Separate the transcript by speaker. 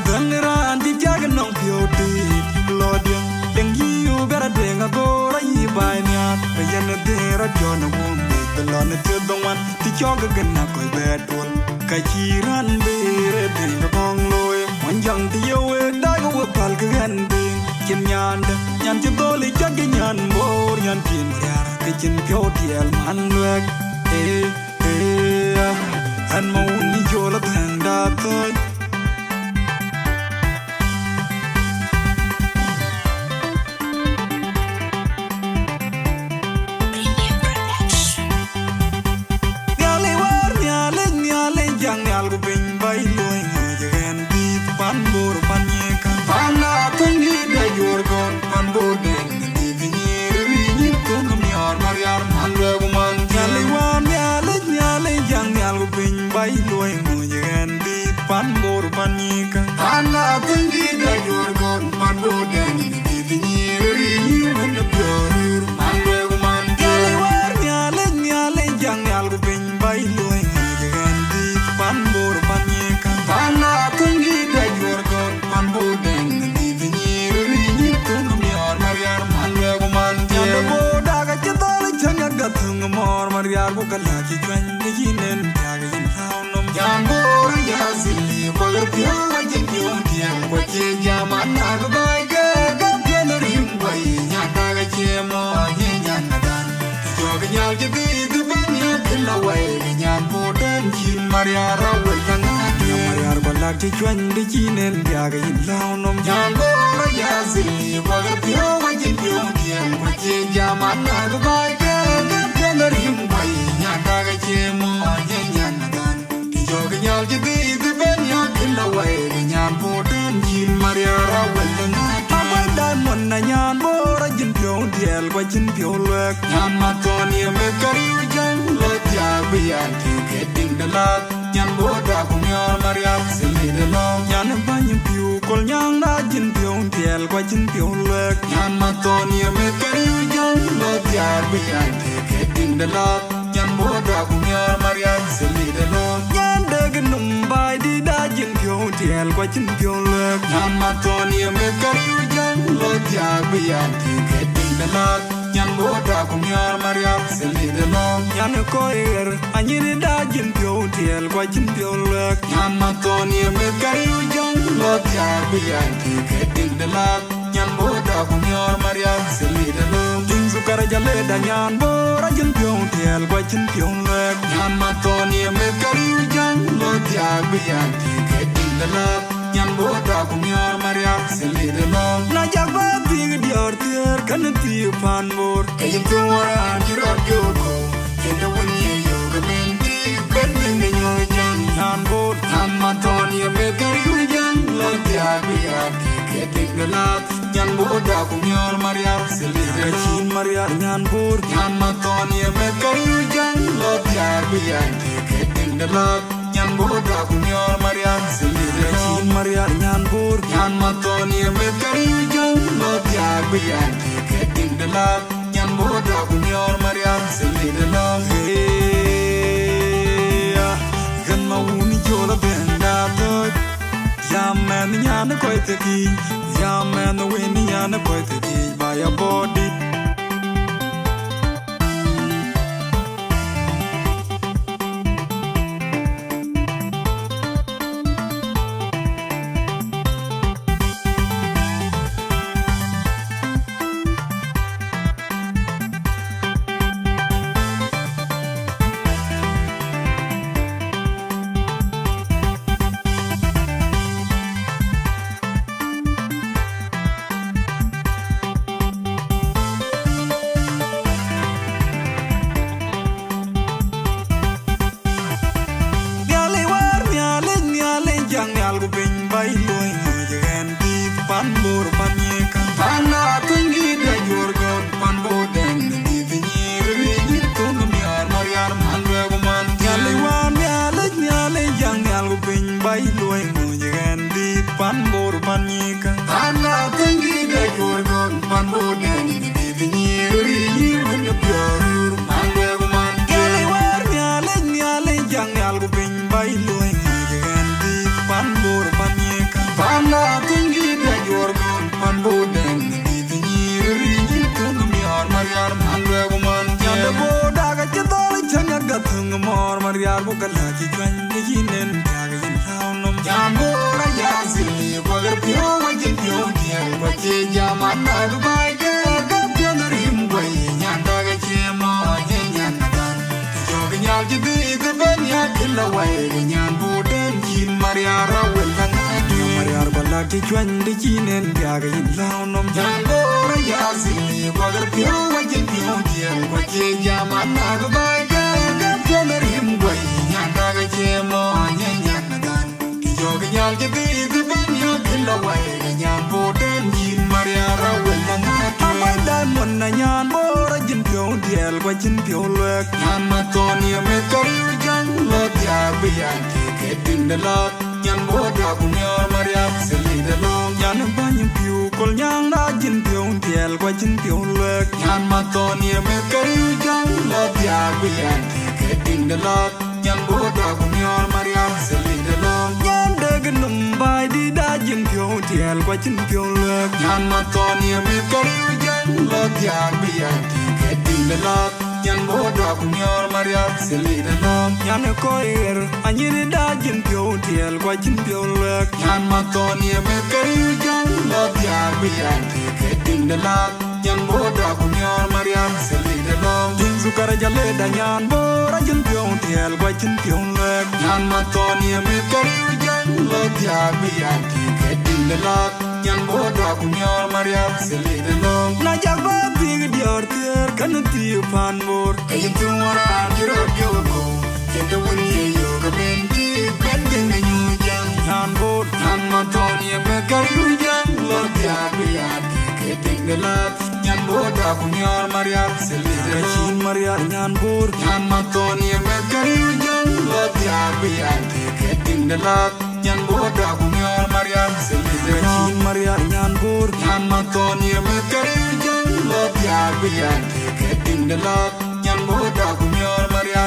Speaker 1: Tangiran di jagan nong pioti lodiang dengi ubera denga gora i bainya bayana dera jona wumbe telon tedongan ti joga gena ko betul kaciran bere denga bongloy manjang ti yewe dago wapal ganding kin nyanda nyan ti doli jagi nyan bor nyan tin yar kicin pioti el manwek an mauni jola tenda toy Mariar ko kalaki kwan de jinen tag yin haunom jambor ya zili bagar pyo wajin pyo tiang wache jaman ag bai ga rim bai nya ga chemo ye nya nadan jo ga nyal je du ban ya la wai nya bodan jin mariar wal kan mariar ko lak je kwan de jinen tag yin haunom jambor ya zili bagar pyo wajin pyo tiang wache jaman ag bai ga rim bai nya ga chemo ye nya nadan jo ga nyal je du ban ya la wai nya bodan jin mariar wal kan Mon na nyan bora jin pyo diel kwa jin pyo lek nyan ma ton ye me kariu jang lo ja bian ti ke ding de la nyan boda ku nyor mariam sili de lo nyan ba nyin pyo kol nyang na jin pyo diel kwa jin pyo lek nyan ma ton ye me kariu jang lo ja bian ti ke ding de la nyan boda ku nyor mariam sili de lo nyan de gnum bai di da jin pyo diel kwa jin pyo lek nyan ma ton ye me kariu lo ja bian ti ke ding de la nyan boda ku nyor mariam sili de lo nyan ko er anyini da jin pyo tiel kwa jin pyo lek nyan ma ton ye me kariu jong lo ja bian ti ke ding de la nyan boda ku nyor mariam sili de lo ding su kar jale da nyan bora jin pyo tiel kwa jin pyo lek nyan ma ton ye me kariu jong lo ja bian ti ke ding de la nyan boda ku nyor mariam sili de lo na jagba big dior tier kan ti pan bor kayin tu wara jiro joko kendo woni yo ga benti ben ne nyo jan nyan bor nyan ma ton ye me kariu jan lo ja biya ke tik de la nyan boda ku nyor mariam sili de chin mariam nyan bor nyan ma ton ye me kariu jan lo ja biya ke tik de la nyan boda ku nyor mariam sili de chin mariam nyan bor nyan ma ton ye me kariu jan lo ja biya ke tik de la nyan boda ku nyor mariam sili de lo gan ma uni jola benda to jamen nyan ko te ki jamen wen nyan ko te ki by a body che jaman na bai ga ga pionerim boy nyan da ga che mo nyan dan jo ga nyal ji bi ga ben ya killa wai ga nyan bu den kin maria ra wel kan adi maria balla ti chwan de chinen ya ga yin lao nom jan bo ra ya zili ko ga pio wa jin pio dien ko che jaman na bai ga ga pionerim boy nyan da ga che mo nyan dan jo ga nyal ji bi ga ben ya killa wai ga nyan bu den kin maria ra wel kan adi dan mon na nyan bo ra jin pio diel ko jin pio lek nyan ma ton ya me ka jang lo ya bi ya ke din de lo nyan bo da ku nyor maria seli de lo nyan ba nyin piu kol nyang na jin pio diel ko jin pio lek nyan ma ton ya me ka jang lo ya bi ya ke din de lo nyan bo da ku nyor maria seli de lo nyan de gnum bai di da jin pio diel ko jin pio lek nyan ma ton ya me ka jang lo ya bi ya ke din de lo nyan bo da ku nyor maria seli de lo nyan ko er anyini da jin pio diel ko jin pio lek nyan ma ton ye me kari jang lo ya bi ya ke din de la nyan bo da ku nyor maria seli de lo din su kar jale da nyan bo ra jin pio diel ko jin pio lek nyan ma ton ye me kari jang lo ya bi ya ke din de la nyan bo da ku nyor maria seli de lo na jag ba big dior tier kan ti pan mor kayin tu mora jiro yo ko kendo woni yo ga benti bende nyu jang nyan bo nyan ma ton ye me kari jang lo ya bi ya ke ding de la nyan bo da ku nyor maria seli de chin maria nyan bo nyan ma ton ye me kari jang lo ya bi ya ke ding de la nyan bo da ku nyor maria seli de chin maria nyan bo nyan ma ton ye me kari jang lo ya bi ya ke ding de la nyan bo da ku nyor maria